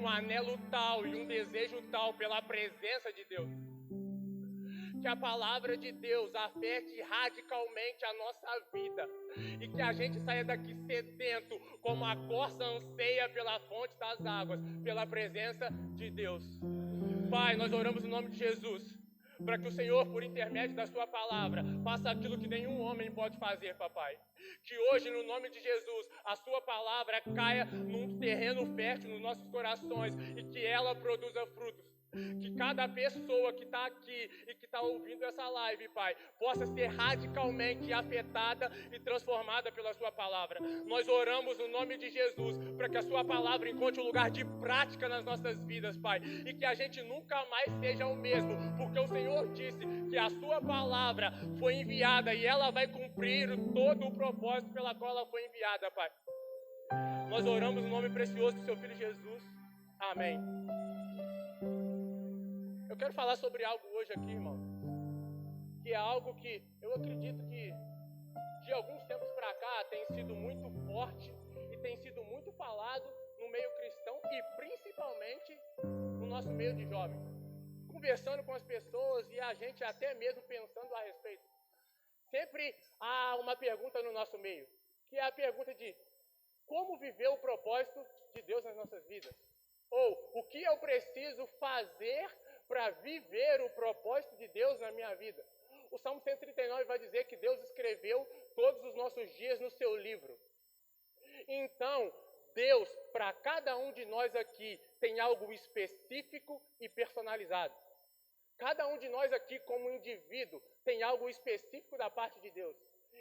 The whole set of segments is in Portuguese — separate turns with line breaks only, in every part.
anelo tal e um desejo tal pela presença de Deus. Que a palavra de Deus afete radicalmente a nossa vida e que a gente saia daqui sedento, como a corça anseia pela fonte das águas, pela presença de Deus. Pai, nós oramos no nome de Jesus, para que o Senhor, por intermédio da sua palavra, faça aquilo que nenhum homem pode fazer, papai. Que hoje, no nome de Jesus, a sua palavra caia num terreno fértil nos nossos corações e que ela produza frutos. Que cada pessoa que está aqui e que está ouvindo essa live, Pai, possa ser radicalmente afetada e transformada pela sua palavra. Nós oramos no nome de Jesus para que a sua palavra encontre um lugar de prática nas nossas vidas, Pai, e que a gente nunca mais seja o mesmo, porque o Senhor disse que a sua palavra foi enviada e ela vai cumprir todo o propósito pela qual ela foi enviada, Pai. Nós oramos no nome precioso do seu Filho Jesus. Amém. Eu quero falar sobre algo hoje aqui, irmão, que é algo que eu acredito que de alguns tempos para cá tem sido muito forte e tem sido muito falado no meio cristão e principalmente no nosso meio de jovens. Conversando com as pessoas e a gente até mesmo pensando a respeito. Sempre há uma pergunta no nosso meio, que é a pergunta de como viver o propósito de Deus nas nossas vidas? Ou o que eu preciso fazer para viver o propósito de Deus na minha vida? O Salmo 139 vai dizer que Deus escreveu todos os nossos dias no seu livro. Então, Deus, para cada um de nós aqui, tem algo específico e personalizado. Cada um de nós aqui, como indivíduo, tem algo específico da parte de Deus.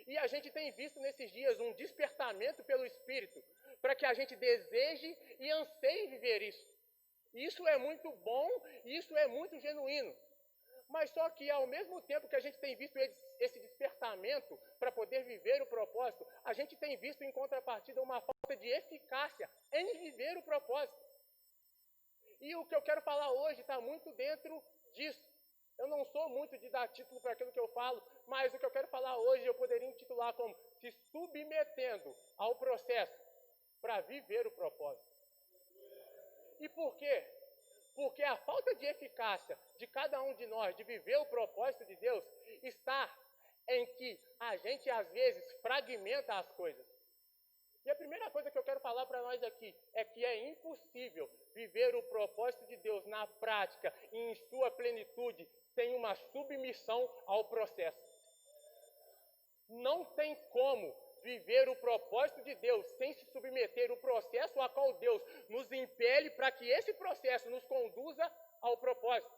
E a gente tem visto nesses dias um despertamento pelo Espírito, para que a gente deseje e anseie viver isso. Isso é muito bom, isso é muito genuíno. Mas só que ao mesmo tempo que a gente tem visto esse despertamento para poder viver o propósito, a gente tem visto em contrapartida uma falta de eficácia em viver o propósito. E o que eu quero falar hoje está muito dentro disso. Eu não sou muito de dar título para aquilo que eu falo, mas o que eu quero falar hoje eu poderia intitular como se submetendo ao processo para viver o propósito. E por quê? Porque a falta de eficácia de cada um de nós de viver o propósito de Deus está em que a gente às vezes fragmenta as coisas. E a primeira coisa que eu quero falar para nós aqui é que é impossível viver o propósito de Deus na prática e em sua plenitude sem uma submissão ao processo. Não tem como viver o propósito de Deus sem se submeter ao processo a qual Deus nos impele para que esse processo nos conduza ao propósito.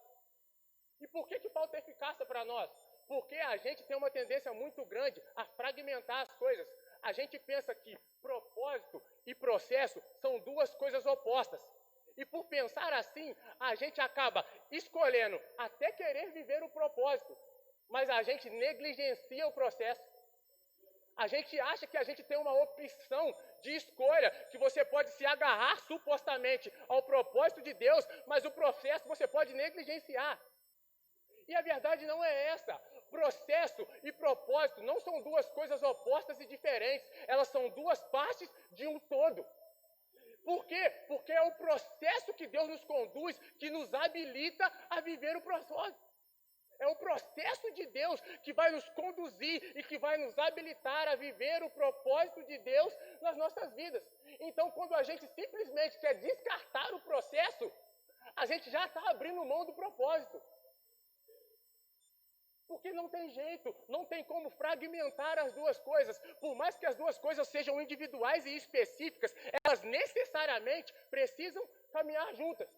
E por que falta eficácia para nós? Porque a gente tem uma tendência muito grande a fragmentar as coisas. A gente pensa que propósito e processo são duas coisas opostas. E por pensar assim, a gente acaba escolhendo até querer viver o propósito, mas a gente negligencia o processo. A gente acha que a gente tem uma opção de escolha, que você pode se agarrar supostamente ao propósito de Deus, mas o processo você pode negligenciar. E a verdade não é essa. Processo e propósito não são duas coisas opostas e diferentes. Elas são duas partes de um todo. Por quê? Porque é o processo que Deus nos conduz que nos habilita a viver o propósito. É o processo de Deus que vai nos conduzir e que vai nos habilitar a viver o propósito de Deus nas nossas vidas. Então, quando a gente simplesmente quer descartar o processo, a gente já está abrindo mão do propósito. Porque não tem jeito, não tem como fragmentar as duas coisas. Por mais que as duas coisas sejam individuais e específicas, elas necessariamente precisam caminhar juntas.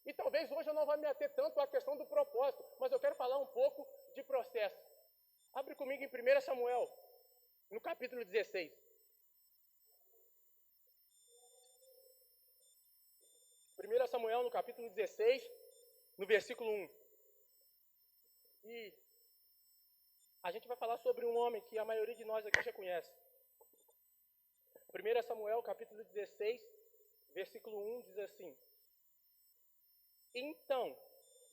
E talvez hoje eu não vá me ater tanto à questão do propósito, mas eu quero falar um pouco de processo. Abre comigo em 1 Samuel, no capítulo 16. 1 Samuel, no capítulo 16, no versículo 1. E a gente vai falar sobre um homem que a maioria de nós aqui já conhece. 1 Samuel, capítulo 16, versículo 1, diz assim: Então,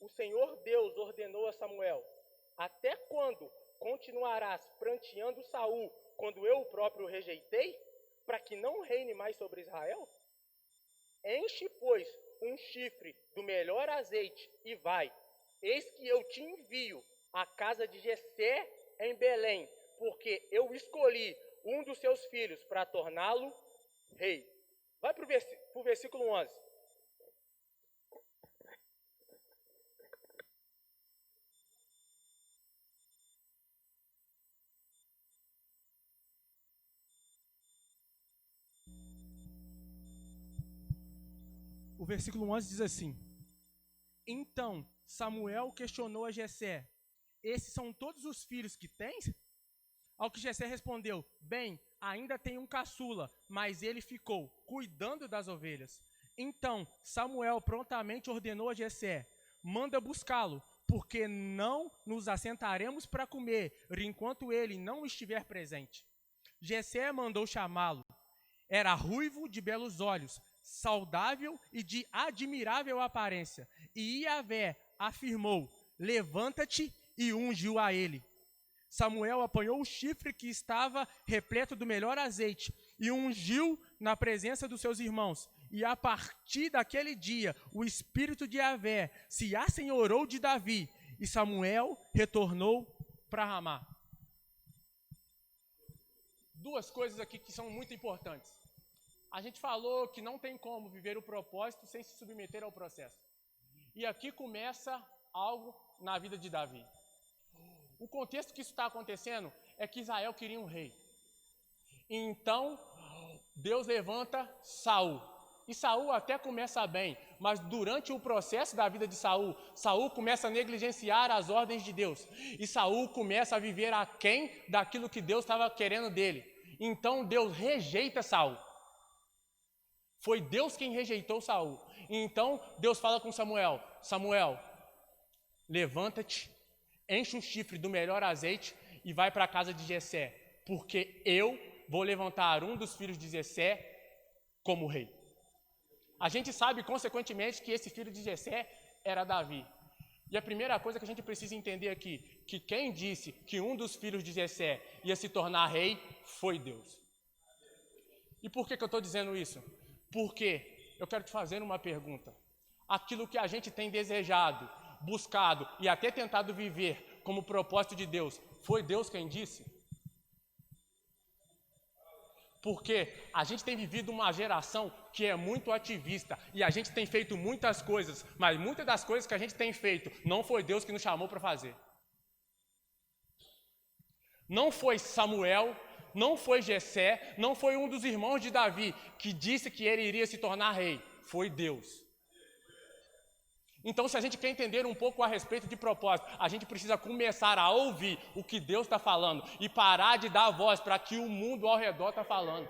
o Senhor Deus ordenou a Samuel: Até quando continuarás pranteando Saul, quando eu o próprio o rejeitei, para que não reine mais sobre Israel? Enche, pois, um chifre do melhor azeite e vai. Eis que eu te envio à casa de Jessé em Belém, porque eu escolhi um dos seus filhos para torná-lo rei. Vai para o versículo 11.
O versículo 11 diz assim: Então Samuel questionou a Jessé: Esses são todos os filhos que tens? Ao que Jessé respondeu: Bem, ainda tem um caçula, mas ele ficou cuidando das ovelhas. Então Samuel prontamente ordenou a Jessé: Manda buscá-lo, porque não nos assentaremos para comer enquanto ele não estiver presente. Jessé mandou chamá-lo. Era ruivo, de belos olhos, saudável e de admirável aparência. E Iavé afirmou: Levanta-te, e ungiu a ele. Samuel apanhou o chifre que estava repleto do melhor azeite e ungiu na presença dos seus irmãos. E a partir daquele dia, o espírito de Iavé se assenhorou de Davi, e Samuel retornou para Ramá. Duas coisas aqui que são muito importantes. A gente falou que não tem como viver o propósito sem se submeter ao processo. E aqui começa algo na vida de Davi. O contexto que isso está acontecendo é que Israel queria um rei. Então, Deus levanta Saul. E Saul até começa bem, mas durante o processo da vida de Saul, Saul começa a negligenciar as ordens de Deus. E Saul começa a viver aquém daquilo que Deus estava querendo dele. Então Deus rejeita Saul. Foi Deus quem rejeitou Saul. Então Deus fala com Samuel: Samuel, levanta-te, enche um chifre do melhor azeite e vai para a casa de Jessé, porque eu vou levantar um dos filhos de Jessé como rei. A gente sabe, consequentemente, que esse filho de Jessé era Davi. E a primeira coisa que a gente precisa entender aqui, que quem disse que um dos filhos de Jessé ia se tornar rei foi Deus. E por que eu estou dizendo isso? Porque eu quero te fazer uma pergunta. Aquilo que a gente tem desejado, buscado e até tentado viver como propósito de Deus, foi Deus quem disse? Porque a gente tem vivido uma geração que é muito ativista e a gente tem feito muitas coisas, mas muitas das coisas que a gente tem feito não foi Deus que nos chamou para fazer. Não foi Samuel, não foi Jessé, não foi um dos irmãos de Davi que disse que ele iria se tornar rei, foi Deus. Então, se a gente quer entender um pouco a respeito de propósito, a gente precisa começar a ouvir o que Deus está falando e parar de dar voz para que o mundo ao redor está falando.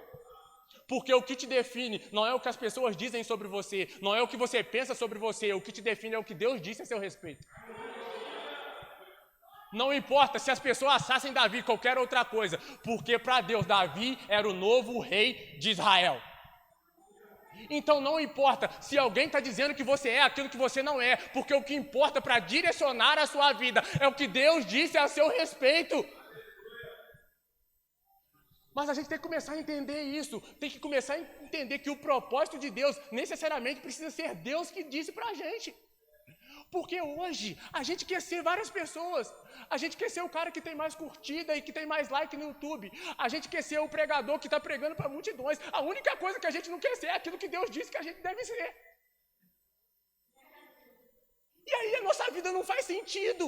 Porque o que te define não é o que as pessoas dizem sobre você, não é o que você pensa sobre você, o que te define é o que Deus disse a seu respeito. Não importa se as pessoas achassem Davi qualquer outra coisa, porque para Deus Davi era o novo rei de Israel. Então não importa se alguém está dizendo que você é aquilo que você não é, porque o que importa para direcionar a sua vida é o que Deus disse a seu respeito. Mas a gente tem que começar a entender isso, tem que começar a entender que o propósito de Deus necessariamente precisa ser Deus que disse para a gente. Porque hoje a gente quer ser várias pessoas. A gente quer ser o cara que tem mais curtida e que tem mais like no YouTube. A gente quer ser o pregador que está pregando para multidões. A única coisa que a gente não quer ser é aquilo que Deus disse que a gente deve ser. E aí a nossa vida não faz sentido.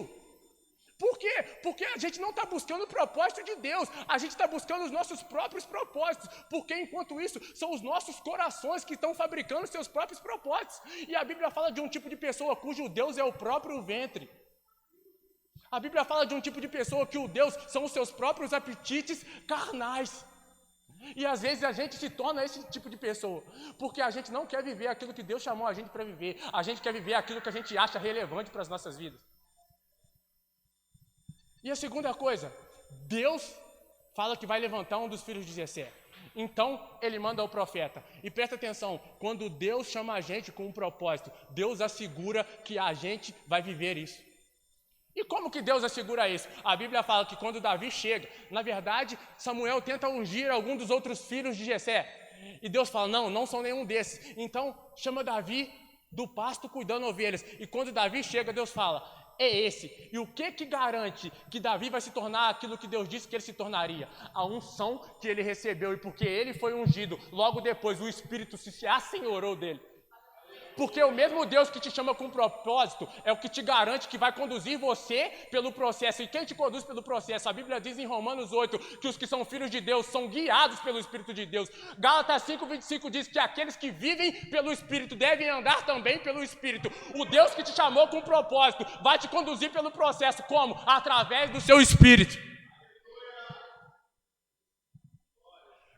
Por quê? Porque a gente não está buscando o propósito de Deus, a gente está buscando os nossos próprios propósitos, porque enquanto isso, são os nossos corações que estão fabricando seus próprios propósitos. E a Bíblia fala de um tipo de pessoa cujo Deus é o próprio ventre. A Bíblia fala de um tipo de pessoa que o Deus são os seus próprios apetites carnais. E às vezes a gente se torna esse tipo de pessoa, porque a gente não quer viver aquilo que Deus chamou a gente para viver, a gente quer viver aquilo que a gente acha relevante para as nossas vidas. E a segunda coisa, Deus fala que vai levantar um dos filhos de Jessé. Então, ele manda o profeta. E presta atenção, quando Deus chama a gente com um propósito, Deus assegura que a gente vai viver isso. E como que Deus assegura isso? A Bíblia fala que quando Davi chega, na verdade, Samuel tenta ungir algum dos outros filhos de Jessé. E Deus fala, não são nenhum desses. Então, chama Davi do pasto cuidando ovelhas. E quando Davi chega, Deus fala, é esse. E o que garante que Davi vai se tornar aquilo que Deus disse que ele se tornaria? A unção que ele recebeu. E porque ele foi ungido, logo depois o Espírito se assenhorou dele. Porque o mesmo Deus que te chama com propósito é o que te garante que vai conduzir você pelo processo. E quem te conduz pelo processo? A Bíblia diz em Romanos 8 que os que são filhos de Deus são guiados pelo Espírito de Deus. Gálatas 5:25 diz que aqueles que vivem pelo Espírito devem andar também pelo Espírito. O Deus que te chamou com propósito vai te conduzir pelo processo. Como? Através do seu Espírito.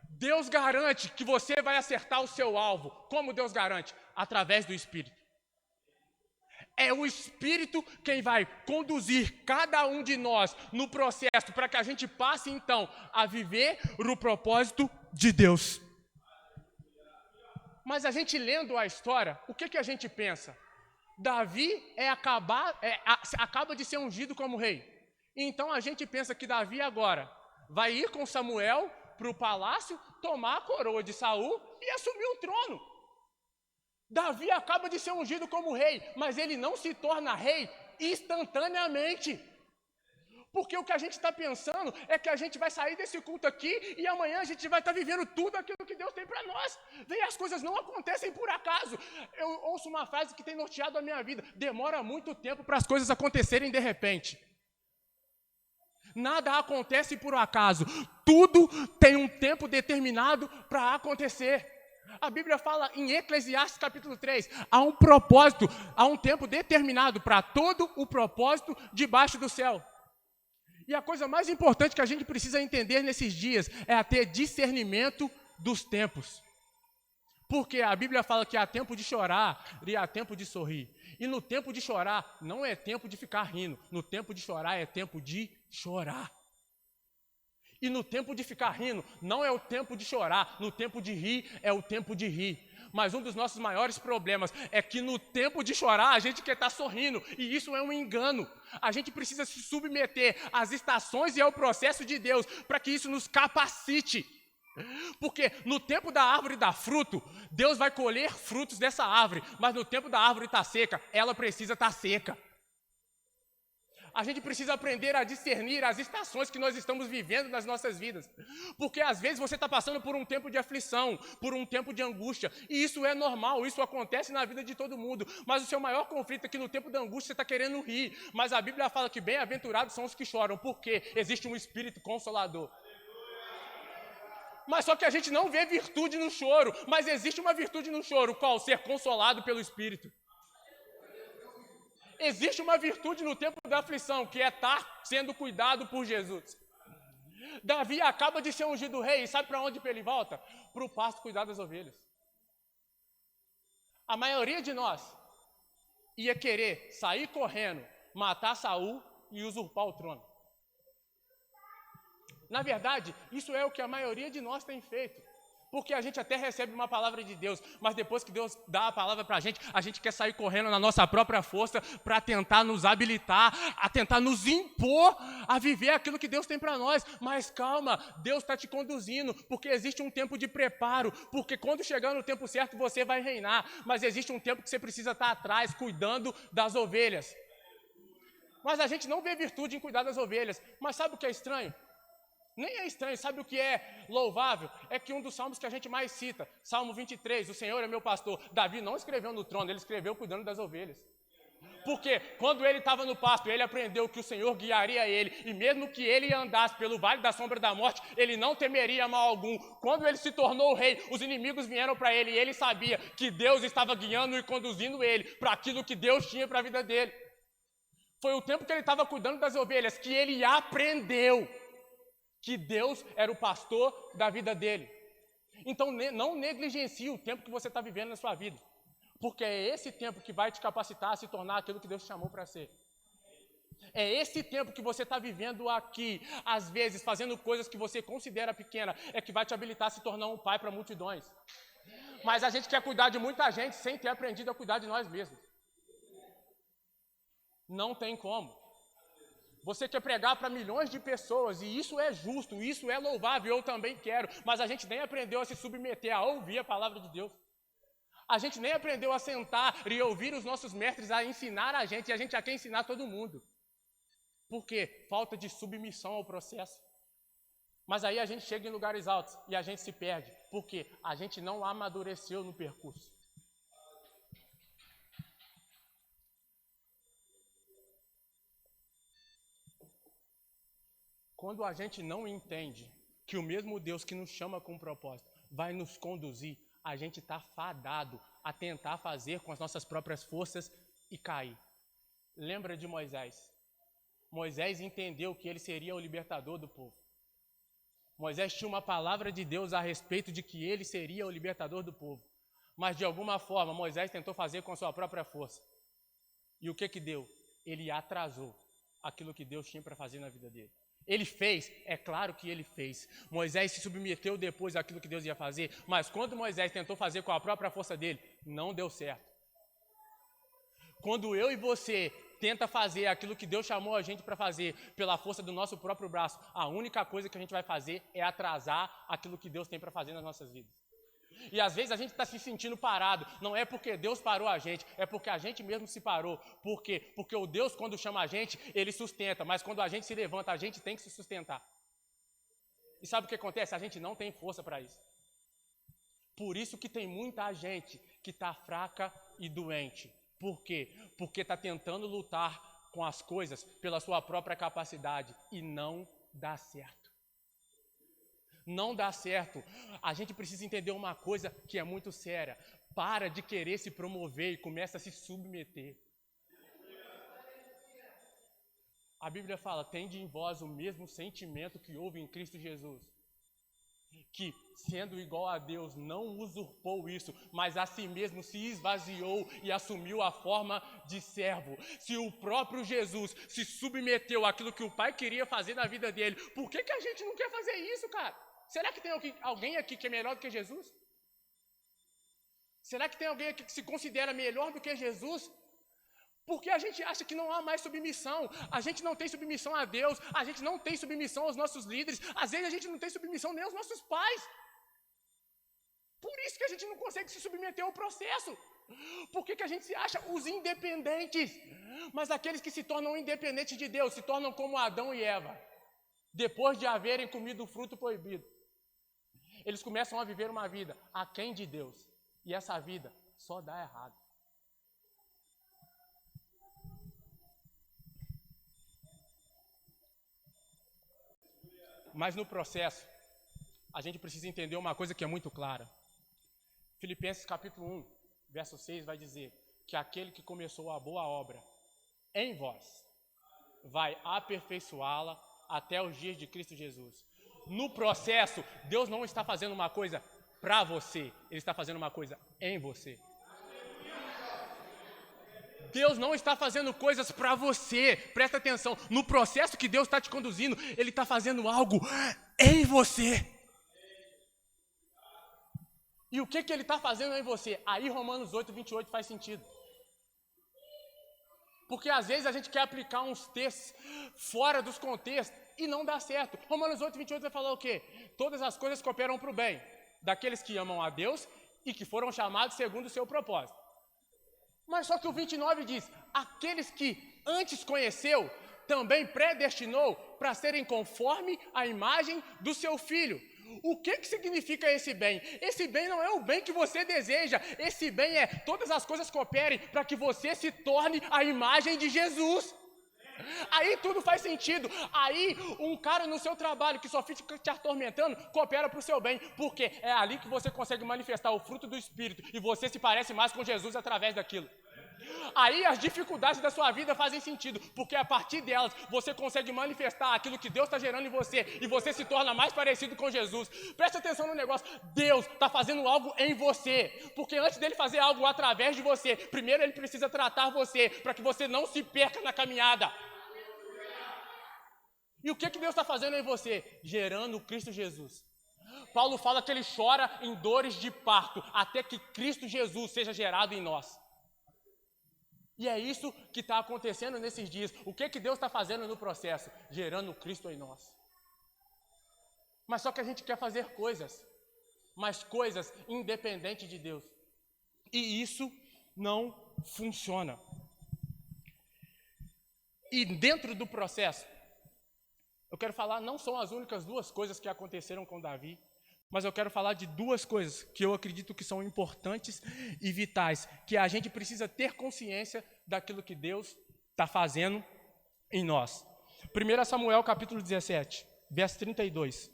Deus garante que você vai acertar o seu alvo. Como Deus garante? Através do Espírito. É o Espírito quem vai conduzir cada um de nós no processo para que a gente passe, então, a viver o propósito de Deus. Mas a gente lendo a história, o que a gente pensa? Davi acaba de ser ungido como rei. Então a gente pensa que Davi agora vai ir com Samuel para o palácio, tomar a coroa de Saul e assumir o trono. Davi acaba de ser ungido como rei, mas ele não se torna rei instantaneamente. Porque o que a gente está pensando é que a gente vai sair desse culto aqui e amanhã a gente vai estar vivendo tudo aquilo que Deus tem para nós. E as coisas não acontecem por acaso. Eu ouço uma frase que tem norteado a minha vida. Demora muito tempo para as coisas acontecerem de repente. Nada acontece por acaso. Tudo tem um tempo determinado para acontecer. A Bíblia fala em Eclesiastes capítulo 3, há um propósito, há um tempo determinado para todo o propósito debaixo do céu. E a coisa mais importante que a gente precisa entender nesses dias é ter discernimento dos tempos. Porque a Bíblia fala que há tempo de chorar e há tempo de sorrir. E no tempo de chorar não é tempo de ficar rindo, no tempo de chorar é tempo de chorar. E no tempo de ficar rindo, não é o tempo de chorar, no tempo de rir, é o tempo de rir. Mas um dos nossos maiores problemas é que no tempo de chorar, a gente quer estar sorrindo, e isso é um engano. A gente precisa se submeter às estações e ao processo de Deus, para que isso nos capacite. Porque no tempo da árvore dar fruto, Deus vai colher frutos dessa árvore, mas no tempo da árvore estar seca, ela precisa estar seca. A gente precisa aprender a discernir as estações que nós estamos vivendo nas nossas vidas. Porque às vezes você está passando por um tempo de aflição, por um tempo de angústia. E isso é normal, isso acontece na vida de todo mundo. Mas o seu maior conflito é que no tempo da angústia você está querendo rir. Mas a Bíblia fala que bem-aventurados são os que choram. Porque existe um Espírito Consolador. Mas só que a gente não vê virtude no choro. Mas existe uma virtude no choro. Qual? Ser consolado pelo Espírito. Existe uma virtude no tempo da aflição, que é estar sendo cuidado por Jesus. Davi acaba de ser ungido rei, e sabe para onde ele volta? Para o pasto cuidar das ovelhas. A maioria de nós ia querer sair correndo, matar Saul e usurpar o trono. Na verdade, isso é o que a maioria de nós tem feito. Porque a gente até recebe uma palavra de Deus, mas depois que Deus dá a palavra para a gente quer sair correndo na nossa própria força para tentar nos habilitar, a tentar nos impor a viver aquilo que Deus tem para nós. Mas calma, Deus está te conduzindo, porque existe um tempo de preparo, porque quando chegar no tempo certo você vai reinar, mas existe um tempo que você precisa estar atrás, cuidando das ovelhas. Mas a gente não vê virtude em cuidar das ovelhas, mas sabe o que é estranho? Nem é estranho, sabe o que é louvável? É que um dos salmos que a gente mais cita, Salmo 23, o Senhor é meu pastor. Davi não escreveu no trono, ele escreveu cuidando das ovelhas. Porque quando ele estava no pasto, ele aprendeu que o Senhor guiaria ele. E mesmo que ele andasse pelo vale da sombra da morte, ele não temeria mal algum. Quando ele se tornou rei, os inimigos vieram para ele e ele sabia que Deus estava guiando e conduzindo ele para aquilo que Deus tinha para a vida dele. Foi o tempo que ele estava cuidando das ovelhas que ele aprendeu que Deus era o pastor da vida dele. Então não negligencie o tempo que você está vivendo na sua vida. Porque é esse tempo que vai te capacitar a se tornar aquilo que Deus te chamou para ser. É esse tempo que você está vivendo aqui, às vezes fazendo coisas que você considera pequena, é que vai te habilitar a se tornar um pai para multidões. Mas a gente quer cuidar de muita gente sem ter aprendido a cuidar de nós mesmos. Não tem como. Você quer pregar para milhões de pessoas, e isso é justo, isso é louvável, eu também quero, mas a gente nem aprendeu a se submeter a ouvir a palavra de Deus. A gente nem aprendeu a sentar e ouvir os nossos mestres a ensinar a gente, e a gente já quer ensinar todo mundo. Por quê? Falta de submissão ao processo. Mas aí a gente chega em lugares altos e a gente se perde, porque a gente não amadureceu no percurso. Quando a gente não entende que o mesmo Deus que nos chama com um propósito vai nos conduzir, a gente está fadado a tentar fazer com as nossas próprias forças e cair. Lembra de Moisés? Moisés entendeu que ele seria o libertador do povo. Moisés tinha uma palavra de Deus a respeito de que ele seria o libertador do povo. Mas de alguma forma Moisés tentou fazer com a sua própria força. E o que deu? Ele atrasou aquilo que Deus tinha para fazer na vida dele. Ele fez, é claro que ele fez. Moisés se submeteu depois àquilo que Deus ia fazer, mas quando Moisés tentou fazer com a própria força dele, não deu certo. Quando eu e você tenta fazer aquilo que Deus chamou a gente para fazer pela força do nosso próprio braço, a única coisa que a gente vai fazer é atrasar aquilo que Deus tem para fazer nas nossas vidas. E às vezes a gente está se sentindo parado, não é porque Deus parou a gente, é porque a gente mesmo se parou. Por quê? Porque o Deus, quando chama a gente, ele sustenta, mas quando a gente se levanta, a gente tem que se sustentar. E sabe o que acontece? A gente não tem força para isso. Por isso que tem muita gente que está fraca e doente. Por quê? Porque está tentando lutar com as coisas pela sua própria capacidade e não dá certo. Não dá certo. A gente precisa entender uma coisa que é muito séria. Para de querer se promover e começa a se submeter. A Bíblia fala, tende em vós o mesmo sentimento que houve em Cristo Jesus. Que, sendo igual a Deus, não usurpou isso, mas a si mesmo se esvaziou e assumiu a forma de servo. Se o próprio Jesus se submeteu àquilo que o Pai queria fazer na vida dele, por que a gente não quer fazer isso, cara? Será que tem alguém aqui que é melhor do que Jesus? Será que tem alguém aqui que se considera melhor do que Jesus? Porque a gente acha que não há mais submissão. A gente não tem submissão a Deus. A gente não tem submissão aos nossos líderes. Às vezes a gente não tem submissão nem aos nossos pais. Por isso que a gente não consegue se submeter ao processo. Por que a gente se acha os independentes? Mas aqueles que se tornam independentes de Deus se tornam como Adão e Eva. Depois de haverem comido o fruto proibido. Eles começam a viver uma vida aquém de Deus. E essa vida só dá errado. Mas no processo, a gente precisa entender uma coisa que é muito clara. Filipenses capítulo 1, verso 6 vai dizer que aquele que começou a boa obra em vós vai aperfeiçoá-la até os dias de Cristo Jesus. No processo, Deus não está fazendo uma coisa para você, Ele está fazendo uma coisa em você. Deus não está fazendo coisas para você, presta atenção, no processo que Deus está te conduzindo, Ele está fazendo algo em você. E o que Ele está fazendo em você? Aí Romanos 8, 28 faz sentido. Porque às vezes a gente quer aplicar uns textos fora dos contextos e não dá certo. Romanos 8, 28 vai falar o quê? Todas as coisas cooperam para o bem daqueles que amam a Deus e que foram chamados segundo o seu propósito. Mas só que o 29 diz, aqueles que antes conheceu, também predestinou para serem conforme a imagem do seu Filho. O que significa esse bem? Esse bem não é o bem que você deseja, esse bem é todas as coisas cooperem para que você se torne a imagem de Jesus. Aí tudo faz sentido. Aí um cara no seu trabalho que só fica te atormentando, coopera para o seu bem, porque é ali que você consegue manifestar o fruto do Espírito e você se parece mais com Jesus através daquilo. Aí as dificuldades da sua vida fazem sentido, porque a partir delas você consegue manifestar aquilo que Deus está gerando em você e você se torna mais parecido com Jesus. Preste atenção no negócio, Deus está fazendo algo em você, porque antes dele fazer algo através de você, primeiro ele precisa tratar você, para que você não se perca na caminhada. E o que Deus está fazendo em você? Gerando Cristo Jesus. Paulo fala que ele chora em dores de parto, até que Cristo Jesus seja gerado em nós. E é isso que está acontecendo nesses dias. O que Deus está fazendo no processo? Gerando Cristo em nós. Mas só que a gente quer fazer coisas, mas coisas independentes de Deus. E isso não funciona. E dentro do processo, eu quero falar, não são as únicas duas coisas que aconteceram com Davi, mas eu quero falar de duas coisas que eu acredito que são importantes e vitais, que a gente precisa ter consciência daquilo que Deus está fazendo em nós. 1 Samuel capítulo 17, verso 32.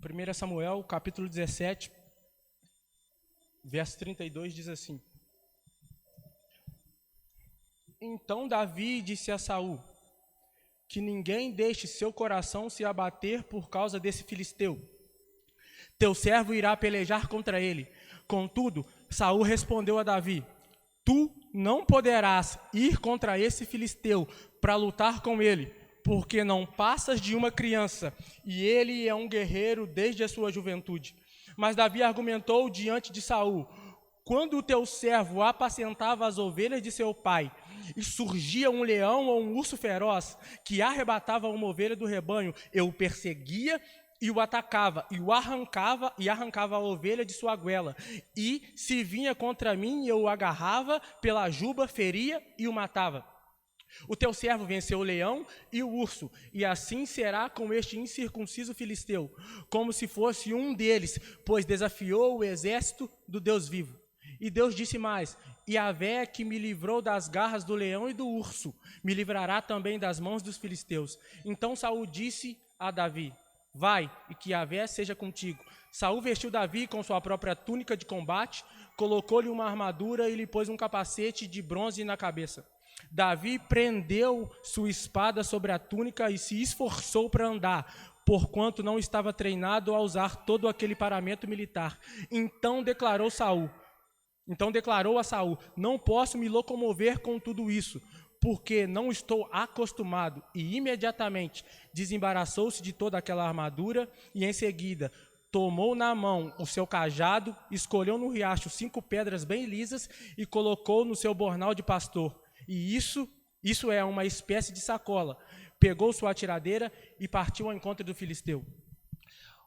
1 Samuel capítulo 17, verso 32 diz assim: Então Davi disse a Saul: que ninguém deixe seu coração se abater por causa desse filisteu. Teu servo irá pelejar contra ele. Contudo, Saul respondeu a Davi: Tu não poderás ir contra esse filisteu para lutar com ele, porque não passas de uma criança, e ele é um guerreiro desde a sua juventude. Mas Davi argumentou diante de Saul: Quando o teu servo apacentava as ovelhas de seu pai, e surgia um leão ou um urso feroz que arrebatava uma ovelha do rebanho, eu o perseguia e o atacava, e arrancava a ovelha de sua goela. E se vinha contra mim, eu o agarrava pela juba, feria e o matava. O teu servo venceu o leão e o urso, e assim será com este incircunciso filisteu, como se fosse um deles, pois desafiou o exército do Deus vivo. E Deus disse mais: Yahvé, que me livrou das garras do leão e do urso, me livrará também das mãos dos filisteus. Então Saul disse a Davi: Vai, e que Yahvé seja contigo. Saul vestiu Davi com sua própria túnica de combate, colocou-lhe uma armadura e lhe pôs um capacete de bronze na cabeça. Davi prendeu sua espada sobre a túnica e se esforçou para andar, porquanto não estava treinado a usar todo aquele paramento militar. Então declarou a Saul: Não posso me locomover com tudo isso, porque não estou acostumado. E imediatamente desembaraçou-se de toda aquela armadura e em seguida tomou na mão o seu cajado, escolheu no riacho 5 pedras bem lisas e colocou no seu bornal de pastor. E isso é uma espécie de sacola. Pegou sua atiradeira e partiu ao encontro do filisteu.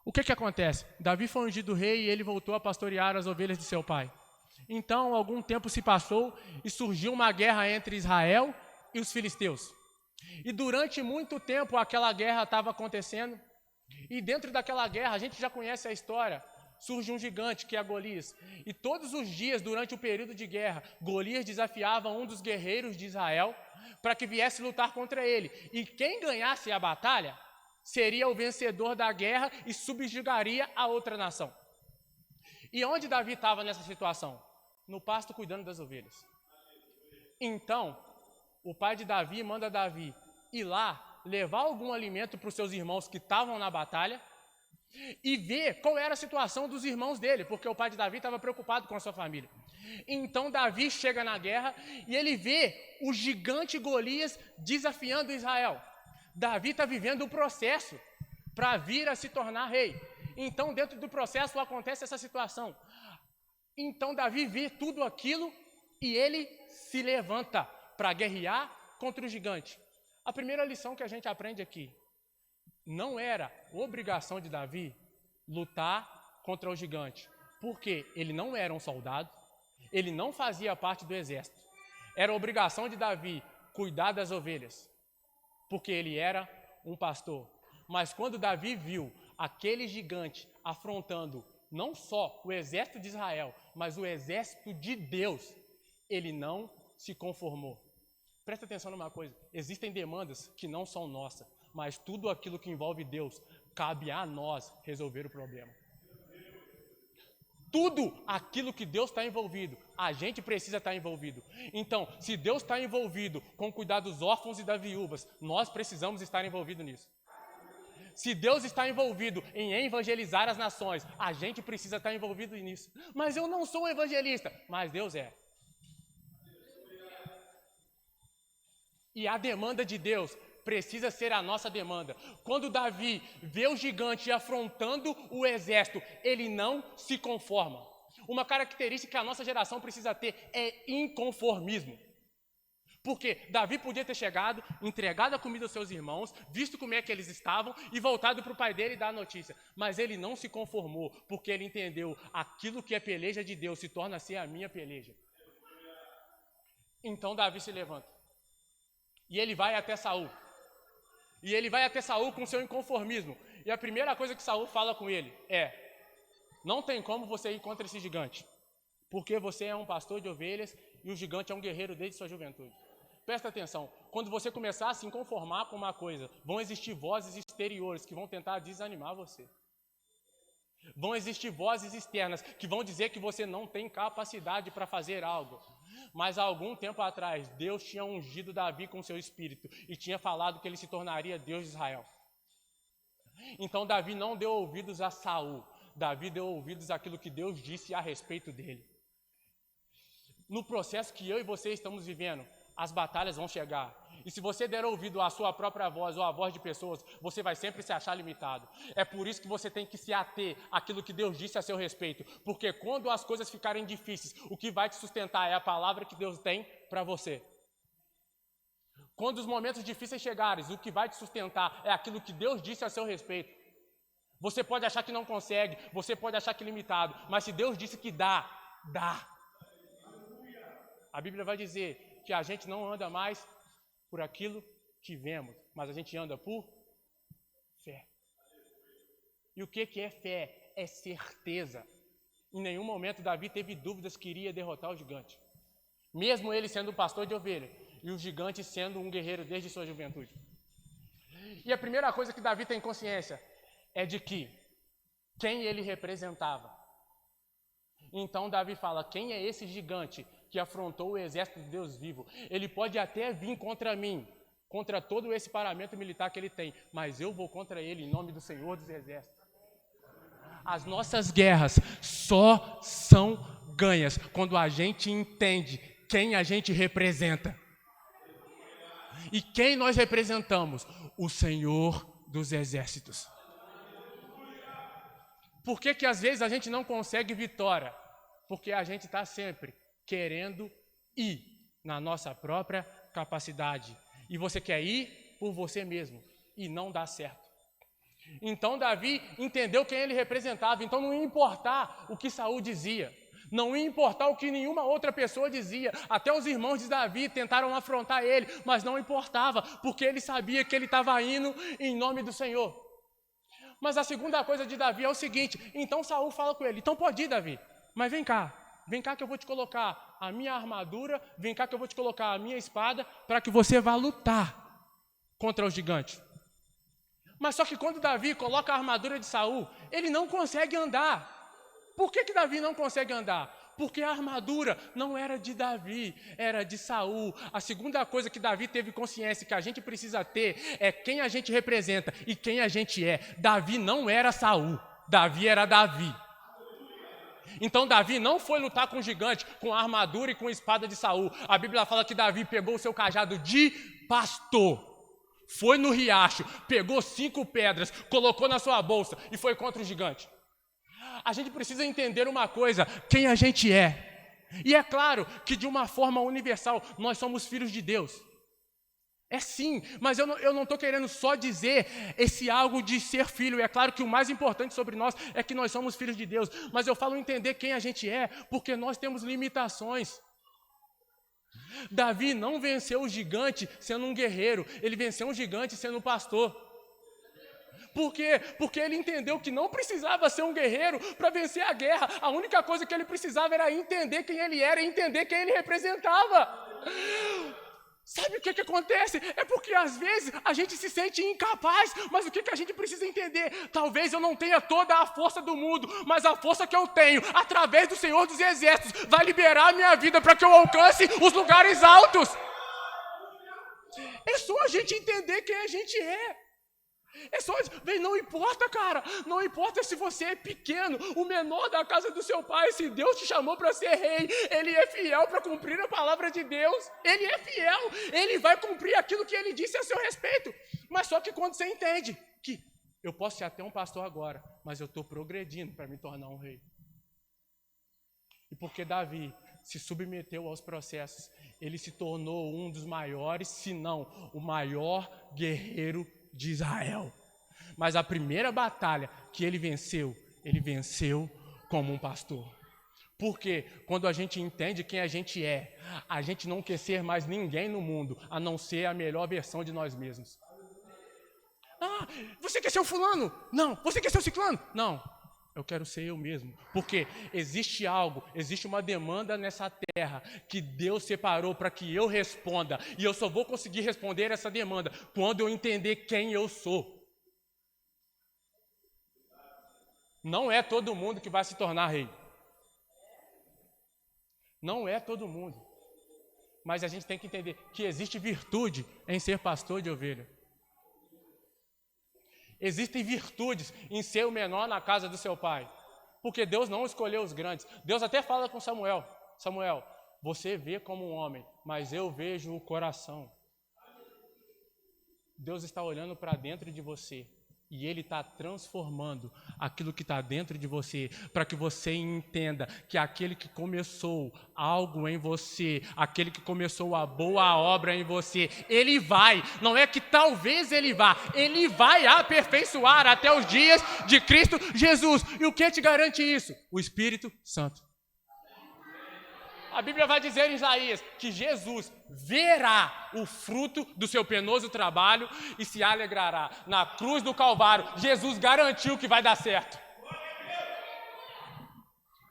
O que acontece? Davi foi ungido rei e ele voltou a pastorear as ovelhas de seu pai. Então, algum tempo se passou e surgiu uma guerra entre Israel e os filisteus. E durante muito tempo aquela guerra estava acontecendo. E dentro daquela guerra, a gente já conhece a história, surge um gigante que é Golias. E todos os dias, durante o período de guerra, Golias desafiava um dos guerreiros de Israel para que viesse lutar contra ele. E quem ganhasse a batalha seria o vencedor da guerra e subjugaria a outra nação. E onde Davi estava nessa situação? No pasto cuidando das ovelhas. Então, o pai de Davi manda Davi ir lá, levar algum alimento para os seus irmãos que estavam na batalha e ver qual era a situação dos irmãos dele, porque o pai de Davi estava preocupado com a sua família. Então Davi chega na guerra e ele vê o gigante Golias desafiando Israel. Davi está vivendo o processo para vir a se tornar rei. Então dentro do processo acontece essa situação. Então Davi vê tudo aquilo e ele se levanta para guerrear contra o gigante. A primeira lição que a gente aprende aqui: não era obrigação de Davi lutar contra o gigante, porque ele não era um soldado, ele não fazia parte do exército. Era obrigação de Davi cuidar das ovelhas, porque ele era um pastor. Mas quando Davi viu aquele gigante afrontando não só o exército de Israel, mas o exército de Deus, ele não se conformou. Presta atenção numa coisa: existem demandas que não são nossas, mas tudo aquilo que envolve Deus, cabe a nós resolver o problema. Tudo aquilo que Deus está envolvido, a gente precisa estar envolvido. Então, se Deus está envolvido com cuidar dos órfãos e das viúvas, nós precisamos estar envolvidos nisso. Se Deus está envolvido em evangelizar as nações, a gente precisa estar envolvido nisso. Mas eu não sou um evangelista, mas Deus é. E a demanda de Deus precisa ser a nossa demanda. Quando Davi vê o gigante afrontando o exército, ele não se conforma. Uma característica que a nossa geração precisa ter é inconformismo. Porque Davi podia ter chegado, entregado a comida aos seus irmãos, visto como é que eles estavam e voltado para o pai dele e dar a notícia. Mas ele não se conformou, porque ele entendeu: aquilo que é peleja de Deus se torna ser a minha peleja. Então Davi se levanta. E ele vai até Saul. E ele vai até Saul com seu inconformismo. E a primeira coisa que Saul fala com ele é: não tem como você ir contra esse gigante, porque você é um pastor de ovelhas e o gigante é um guerreiro desde sua juventude. Presta atenção, quando você começar a se conformar com uma coisa, vão existir vozes exteriores que vão tentar desanimar você. Vão existir vozes externas que vão dizer que você não tem capacidade para fazer algo. Mas há algum tempo atrás, Deus tinha ungido Davi com seu espírito e tinha falado que ele se tornaria Deus de Israel. Então Davi não deu ouvidos a Saul, Davi deu ouvidos àquilo que Deus disse a respeito dele. No processo que eu e você estamos vivendo, as batalhas vão chegar. E se você der ouvido à sua própria voz ou à voz de pessoas, você vai sempre se achar limitado. É por isso que você tem que se ater àquilo que Deus disse a seu respeito. Porque quando as coisas ficarem difíceis, o que vai te sustentar é a palavra que Deus tem para você. Quando os momentos difíceis chegarem, o que vai te sustentar é aquilo que Deus disse a seu respeito. Você pode achar que não consegue, você pode achar que é limitado, mas se Deus disse que dá, dá. A Bíblia vai dizer que a gente não anda mais por aquilo que vemos, mas a gente anda por fé. E o que é fé? É certeza. Em nenhum momento Davi teve dúvidas que iria derrotar o gigante. Mesmo ele sendo um pastor de ovelha e o gigante sendo um guerreiro desde sua juventude. E a primeira coisa que Davi tem consciência é de que quem ele representava. Então Davi fala: quem é esse gigante que afrontou o exército de Deus vivo? Ele pode até vir contra mim, contra todo esse paramento militar que ele tem, mas eu vou contra ele em nome do Senhor dos Exércitos. As nossas guerras só são ganhas quando a gente entende quem a gente representa. E quem nós representamos? O Senhor dos Exércitos. Por que às vezes a gente não consegue vitória? Porque a gente está sempre querendo ir na nossa própria capacidade. E você quer ir por você mesmo. E não dá certo. Então Davi entendeu quem ele representava. Então não ia importar o que Saul dizia. Não ia importar o que nenhuma outra pessoa dizia. Até os irmãos de Davi tentaram afrontar ele, mas não importava, porque ele sabia que ele estava indo em nome do Senhor. Mas a segunda coisa de Davi é o seguinte: então Saul fala com ele: então pode ir, Davi, mas vem cá que eu vou te colocar a minha armadura, vem cá que eu vou te colocar a minha espada, para que você vá lutar contra o gigante. Mas só que quando Davi coloca a armadura de Saul, ele não consegue andar. Por que Davi não consegue andar? Porque a armadura não era de Davi, era de Saul. A segunda coisa que Davi teve consciência que a gente precisa ter é quem a gente representa e quem a gente é. Davi não era Saul, Davi era Davi. Então Davi não foi lutar com o gigante com a armadura e com a espada de Saul. A Bíblia fala que Davi pegou o seu cajado de pastor, foi no riacho, pegou 5 pedras, colocou na sua bolsa e foi contra o gigante. A gente precisa entender uma coisa: quem a gente é. E é claro que de uma forma universal nós somos filhos de Deus. É sim, mas eu não estou querendo só dizer esse algo de ser filho. É claro que o mais importante sobre nós é que nós somos filhos de Deus. Mas eu falo entender quem a gente é, porque nós temos limitações. Davi não venceu o gigante sendo um guerreiro, ele venceu um gigante sendo um pastor. Por quê? Porque ele entendeu que não precisava ser um guerreiro para vencer a guerra. A única coisa que ele precisava era entender quem ele era e entender quem ele representava. Sabe o que acontece? É porque às vezes a gente se sente incapaz, mas o que a gente precisa entender? Talvez eu não tenha toda a força do mundo, mas a força que eu tenho, através do Senhor dos Exércitos, vai liberar a minha vida para que eu alcance os lugares altos. É só a gente entender quem a gente é. É só isso. Não importa, cara. Não importa se você é pequeno, o menor da casa do seu pai. Se Deus te chamou para ser rei, Ele é fiel para cumprir a palavra de Deus. Ele é fiel. Ele vai cumprir aquilo que Ele disse a seu respeito. Mas só que quando você entende que eu posso ser até um pastor agora, mas eu estou progredindo para me tornar um rei. E porque Davi se submeteu aos processos, ele se tornou um dos maiores, se não o maior guerreiro de Israel. Mas a primeira batalha que ele venceu como um pastor. Porque quando a gente entende quem a gente não quer ser mais ninguém no mundo, a não ser a melhor versão de nós mesmos. Ah, você quer ser o fulano? Não. Você quer ser o ciclano? Não. Eu quero ser eu mesmo. Porque existe uma demanda nessa terra que Deus separou para que eu responda. E eu só vou conseguir responder essa demanda quando eu entender quem eu sou. Não é todo mundo que vai se tornar rei. Não é todo mundo. Mas a gente tem que entender que existe virtude em ser pastor de ovelha. Existem virtudes em ser o menor na casa do seu pai. Porque Deus não escolheu os grandes. Deus até fala com Samuel. Samuel, você vê como um homem, mas eu vejo o coração. Deus está olhando para dentro de você. E Ele está transformando aquilo que está dentro de você, para que você entenda que aquele que começou algo em você, aquele que começou a boa obra em você, Ele vai, não é que talvez Ele vai aperfeiçoar até os dias de Cristo Jesus. E o que te garante isso? O Espírito Santo. A Bíblia vai dizer em Isaías que Jesus verá o fruto do seu penoso trabalho e se alegrará. Na cruz do Calvário, Jesus garantiu que vai dar certo.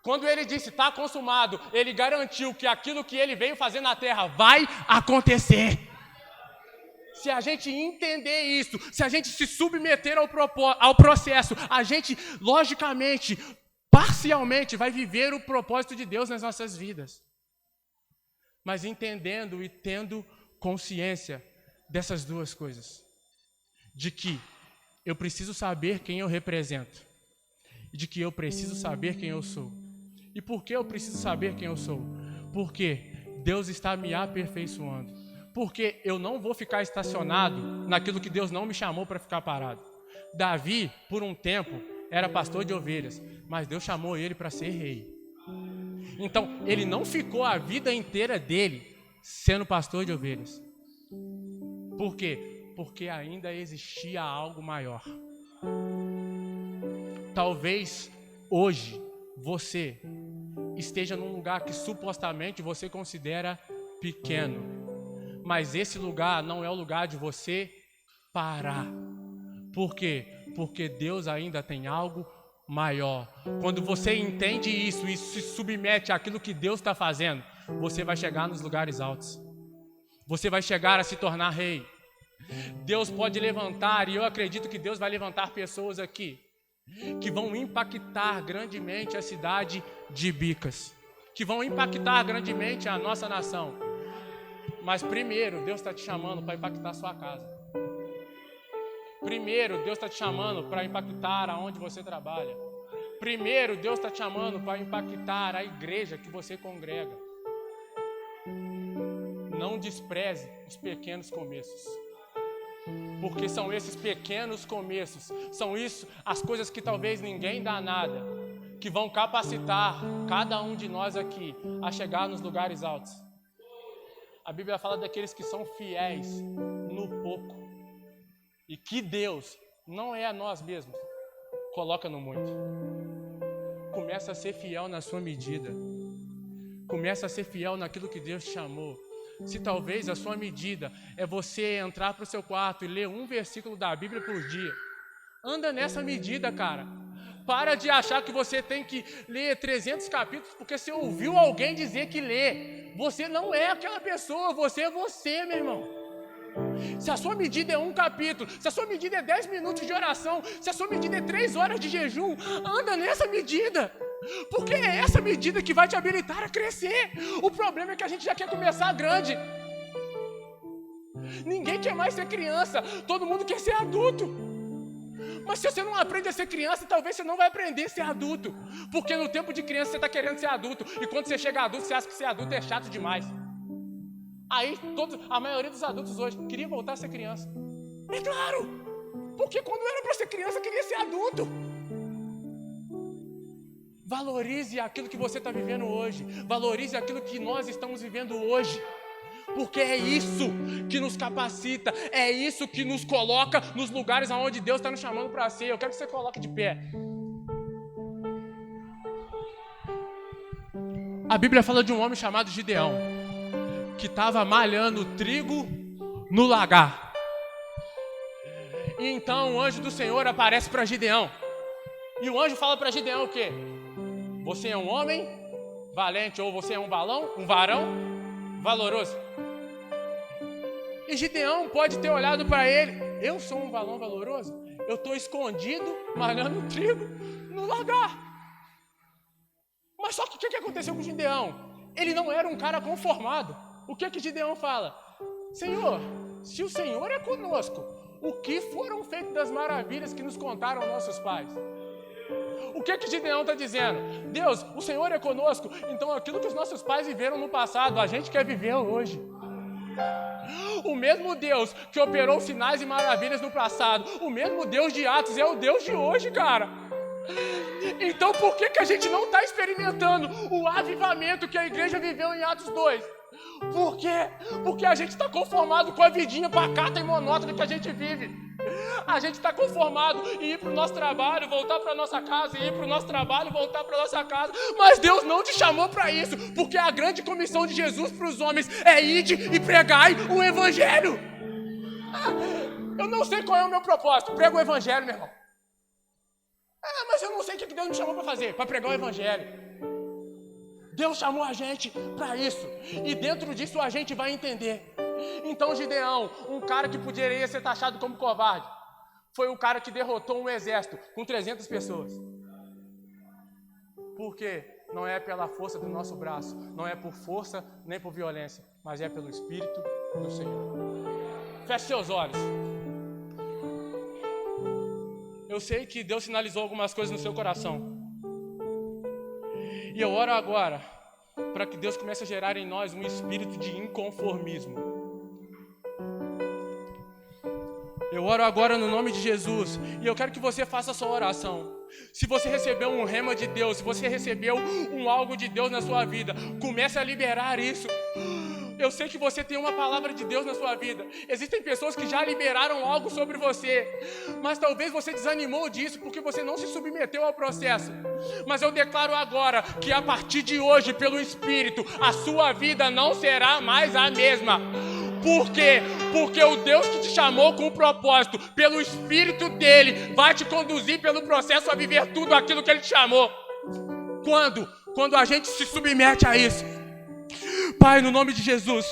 Quando ele disse, está consumado, ele garantiu que aquilo que ele veio fazer na terra vai acontecer. Se a gente entender isso, se a gente se submeter ao processo, a gente, logicamente, parcialmente, vai viver o propósito de Deus nas nossas vidas. Mas entendendo e tendo consciência dessas duas coisas. De que eu preciso saber quem eu represento. E de que eu preciso saber quem eu sou. E por que eu preciso saber quem eu sou? Porque Deus está me aperfeiçoando. Porque eu não vou ficar estacionado naquilo que Deus não me chamou para ficar parado. Davi, por um tempo, era pastor de ovelhas. Mas Deus chamou ele para ser rei. Então, ele não ficou a vida inteira dele sendo pastor de ovelhas. Por quê? Porque ainda existia algo maior. Talvez hoje você esteja num lugar que supostamente você considera pequeno. Mas esse lugar não é o lugar de você parar. Por quê? Porque Deus ainda tem algo maior. Quando você entende isso e se submete àquilo que Deus está fazendo, você vai chegar nos lugares altos. Você vai chegar a se tornar rei. Deus pode levantar, e eu acredito que Deus vai levantar pessoas aqui que vão impactar grandemente a cidade de Bicas, que vão impactar grandemente a nossa nação. Mas primeiro, Deus está te chamando para impactar a sua casa. Primeiro, Deus está te chamando para impactar aonde você trabalha. Primeiro, Deus está te chamando para impactar a igreja que você congrega. Não despreze os pequenos começos. Porque são esses pequenos começos, são isso, as coisas que talvez ninguém dá nada, que vão capacitar cada um de nós aqui a chegar nos lugares altos. A Bíblia fala daqueles que são fiéis no pouco. E que Deus, não é a nós mesmos, coloca no muito. Começa a ser fiel na sua medida. Começa a ser fiel naquilo que Deus te chamou. Se talvez a sua medida é você entrar para o seu quarto e ler um versículo da Bíblia por dia, anda nessa medida, cara. Para de achar que você tem que ler 300 capítulos porque você ouviu alguém dizer que lê. Você não é aquela pessoa, você é você, meu irmão. Se a sua medida é um capítulo, se a sua medida é 10 minutos de oração, se a sua medida é 3 horas de jejum, anda nessa medida. Porque é essa medida que vai te habilitar a crescer. O problema é que a gente já quer começar grande. Ninguém quer mais ser criança, todo mundo quer ser adulto. Mas se você não aprende a ser criança, talvez você não vai aprender a ser adulto. Porque no tempo de criança você está querendo ser adulto. E quando você chega adulto, você acha que ser adulto é chato demais. Aí a maioria dos adultos hoje queria voltar a ser criança. É claro! Porque quando era para ser criança, queria ser adulto. Valorize aquilo que você está vivendo hoje. Valorize aquilo que nós estamos vivendo hoje. Porque é isso que nos capacita. É isso que nos coloca nos lugares onde Deus está nos chamando para ser. Eu quero que você coloque de pé. A Bíblia fala de um homem chamado Gideão, que estava malhando trigo no lagar. E então o anjo do Senhor aparece para Gideão. E o anjo fala para Gideão o quê? Você é um homem valente, ou você é um varão valoroso. E Gideão pode ter olhado para ele. Eu sou um varão valoroso? Eu estou escondido, malhando trigo no lagar. Mas só que o que aconteceu com Gideão? Ele não era um cara conformado. O que Gideão fala? Senhor, se o Senhor é conosco, o que foram feitas das maravilhas que nos contaram nossos pais? O que Gideão está dizendo? Deus, o Senhor é conosco, então aquilo que os nossos pais viveram no passado, a gente quer viver hoje. O mesmo Deus que operou sinais e maravilhas no passado, o mesmo Deus de Atos é o Deus de hoje, cara. Então por que a gente não está experimentando o avivamento que a igreja viveu em Atos 2? Por quê? Porque a gente está conformado com a vidinha pacata e monótona que a gente vive. A gente está conformado em ir para o nosso trabalho, voltar para a nossa casa, e ir para o nosso trabalho, voltar para a nossa casa. Mas Deus não te chamou para isso, porque a grande comissão de Jesus para os homens é ide e pregai o evangelho. Eu não sei qual é o meu propósito, prega o evangelho, meu irmão. Mas eu não sei o que Deus me chamou para fazer, para pregar o evangelho. Deus chamou a gente para isso, e dentro disso a gente vai entender. Então Gideão, um cara que poderia ser taxado como covarde, foi o cara que derrotou um exército com 300 pessoas. Por quê? Não é pela força do nosso braço, não é por força nem por violência, mas é pelo Espírito do Senhor. Feche seus olhos. Eu sei que Deus sinalizou algumas coisas no seu coração. E eu oro agora para que Deus comece a gerar em nós um espírito de inconformismo. Eu oro agora no nome de Jesus, e eu quero que você faça a sua oração. Se você recebeu um rema de Deus, se você recebeu um algo de Deus na sua vida, comece a liberar isso. Eu sei que você tem uma palavra de Deus na sua vida. Existem pessoas que já liberaram algo sobre você, mas talvez você desanimou disso porque você não se submeteu ao processo. Mas eu declaro agora que a partir de hoje, pelo Espírito, a sua vida não será mais a mesma. Por quê? Porque o Deus que te chamou com um propósito, pelo Espírito dele, vai te conduzir pelo processo a viver tudo aquilo que ele te chamou. Quando? Quando a gente se submete a isso. Pai, no nome de Jesus,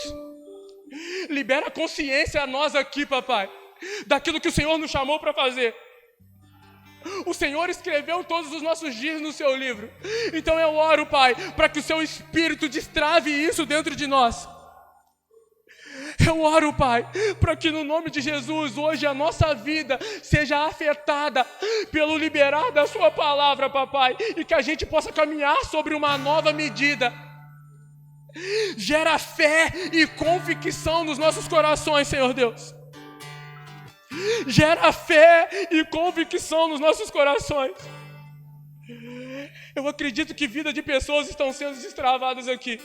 libera a consciência a nós aqui, papai, daquilo que o Senhor nos chamou para fazer. O Senhor escreveu todos os nossos dias no seu livro. Então eu oro, Pai, para que o seu Espírito destrave isso dentro de nós. Eu oro, Pai, para que no nome de Jesus, hoje a nossa vida seja afetada pelo liberar da sua palavra, papai, e que a gente possa caminhar sobre uma nova medida. Gera fé e convicção nos nossos corações, Senhor Deus. Gera fé e convicção nos nossos corações. Eu acredito que vida de pessoas estão sendo destravadas aqui.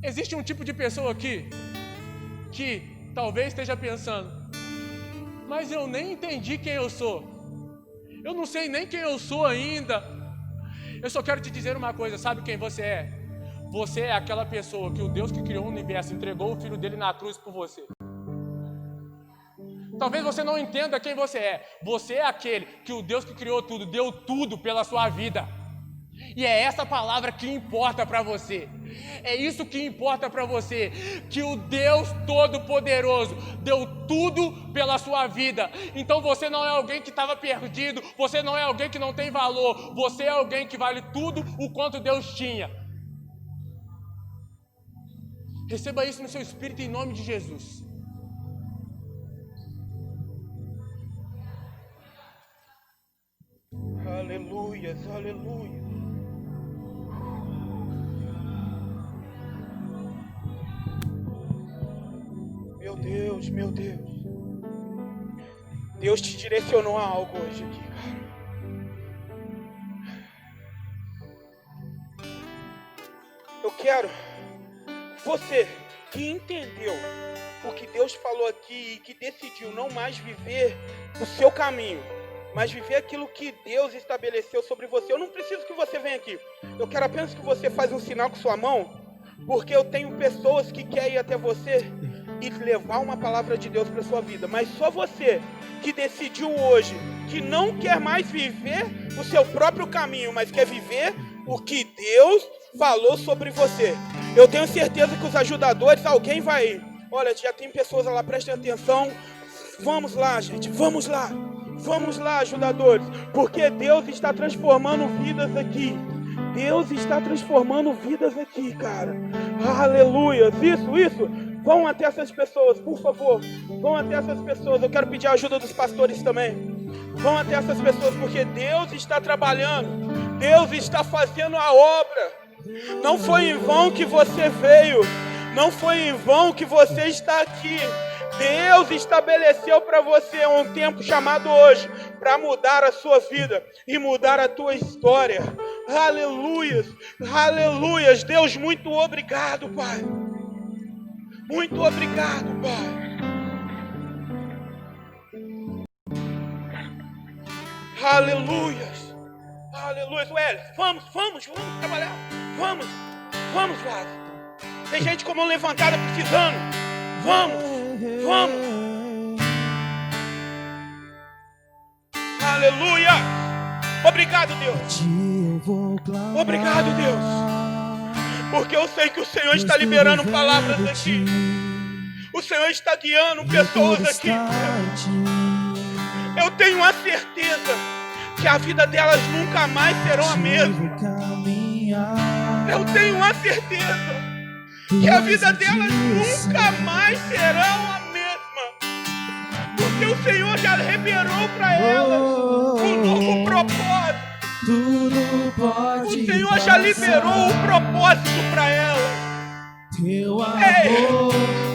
Existe um tipo de pessoa aqui que talvez esteja pensando: mas eu nem entendi quem eu sou. Eu não sei nem quem eu sou ainda. Eu só quero te dizer uma coisa, sabe quem você é? Você é aquela pessoa que o Deus que criou o universo entregou o Filho dele na cruz por você. Talvez você não entenda quem você é. Você é aquele que o Deus que criou tudo, deu tudo pela sua vida. E é essa palavra que importa para você. É isso que importa para você. Que o Deus Todo-Poderoso deu tudo pela sua vida. Então você não é alguém que estava perdido. Você não é alguém que não tem valor. Você é alguém que vale tudo o quanto Deus tinha. Receba isso no seu espírito em nome de Jesus.
Aleluias, aleluia. Meu Deus, meu Deus. Deus te direcionou a algo hoje aqui, cara. Eu quero você que entendeu o que Deus falou aqui e que decidiu não mais viver o seu caminho, mas viver aquilo que Deus estabeleceu sobre você. Eu não preciso que você venha aqui. Eu quero apenas que você faça um sinal com sua mão, porque eu tenho pessoas que querem ir até você e levar uma palavra de Deus para sua vida. Mas só você que decidiu hoje que não quer mais viver o seu próprio caminho, mas quer viver o que Deus falou sobre você. Eu tenho certeza que os ajudadores, alguém vai ir. Olha, já tem pessoas lá, prestem atenção. Vamos lá, gente, vamos lá. Vamos lá, ajudadores, porque Deus está transformando vidas aqui. Deus está transformando vidas aqui, cara. Aleluia. Isso. Vão até essas pessoas, por favor. Vão até essas pessoas. Eu quero pedir a ajuda dos pastores também. Vão até essas pessoas, porque Deus está trabalhando. Deus está fazendo a obra. Não foi em vão que você veio. Não foi em vão que você está aqui. Deus estabeleceu para você um tempo chamado hoje para mudar a sua vida e mudar a tua história. Aleluias, aleluias. Deus, muito obrigado, Pai. Muito obrigado, Pai. Aleluias, aleluias. Welles, vamos trabalhar. Vamos, Welles. Tem gente com a mão levantada precisando. Vamos. Aleluia. Obrigado, Deus. Obrigado, Deus. Porque eu sei que o Senhor está liberando palavras aqui. O Senhor está guiando pessoas aqui. Eu tenho a certeza que a vida delas nunca mais será a mesma. Eu tenho a certeza que a vida delas nunca mais será a mesma. Porque o Senhor já liberou para elas um novo propósito. O Senhor já liberou um propósito para elas. Ei,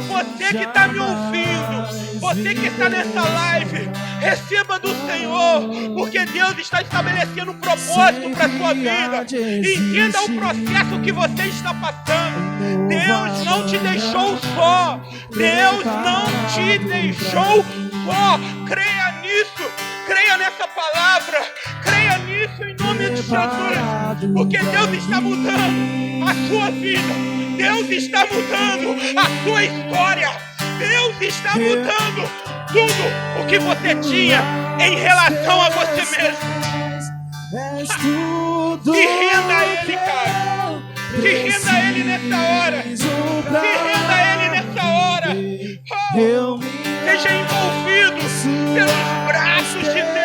você que está me ouvindo, você que está nessa live, receba do Senhor, porque Deus está estabelecendo um propósito para a sua vida. Entenda o processo que você está passando. Deus não te deixou só. Deus não te deixou só. Creia nisso, creia nessa palavra, creia nisso em nome de Jesus, porque Deus está mudando a sua vida. Deus está mudando a sua história. Deus está mudando tudo o que você tinha em relação a você mesmo. Se renda a Ele, cara. Se renda a Ele nessa hora. Se renda a Ele nessa hora. Oh, seja envolvido pelos braços de Deus.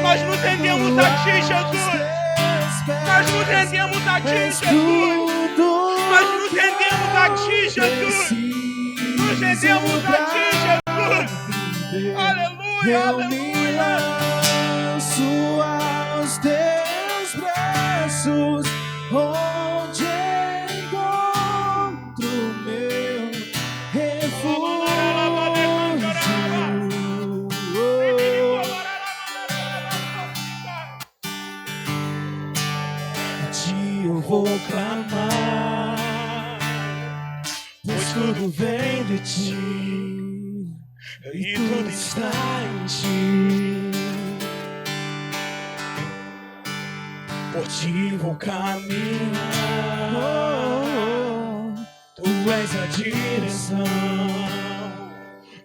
Nós nos rendemos a Ti, Jesus. Nós nos rendemos a Ti, Jesus. Nós nos rendemos a Ti, Jesus. Nos rendemos a Ti, Jesus. Aleluia, aleluia.
Lanço aos Teus braços, onde encontro meu refúgio. Eu vou clamar, pois tudo vem de Ti e tudo está em Ti. Por Ti vou caminhar, Tu és a direção,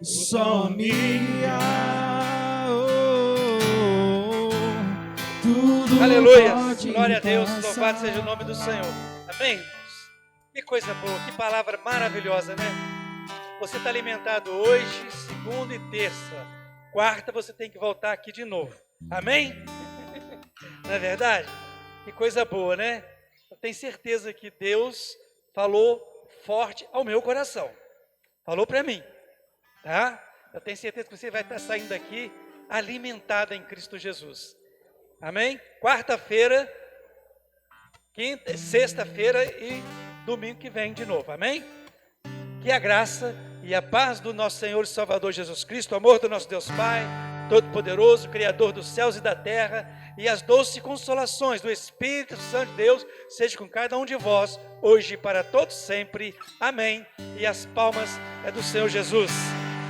só me guiar.
Aleluia, glória a Deus, louvado seja o nome do Senhor. Amém, irmãos? Que coisa boa, que palavra maravilhosa, né? Você está alimentado hoje, segunda e terça. Quarta você tem que voltar aqui de novo. Amém? Não é verdade? Que coisa boa, né? Eu tenho certeza que Deus falou forte ao meu coração. Falou para mim, tá? Eu tenho certeza que você vai estar saindo daqui alimentada em Cristo Jesus. Amém? Quarta-feira, sexta-feira e domingo que vem de novo. Amém? Que a graça e a paz do nosso Senhor e Salvador Jesus Cristo, o amor do nosso Deus Pai, Todo-Poderoso, Criador dos céus e da terra, e as doces consolações do Espírito Santo de Deus, seja com cada um de vós, hoje e para todos sempre. Amém. E as palmas é do Senhor Jesus.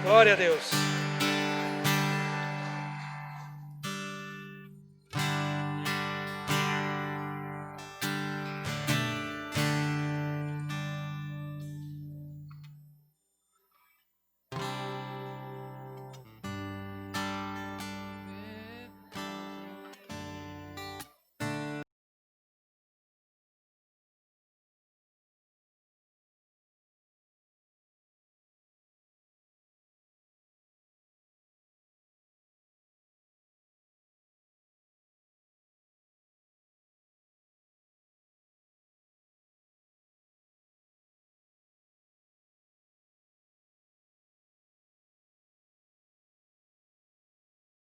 Glória a Deus.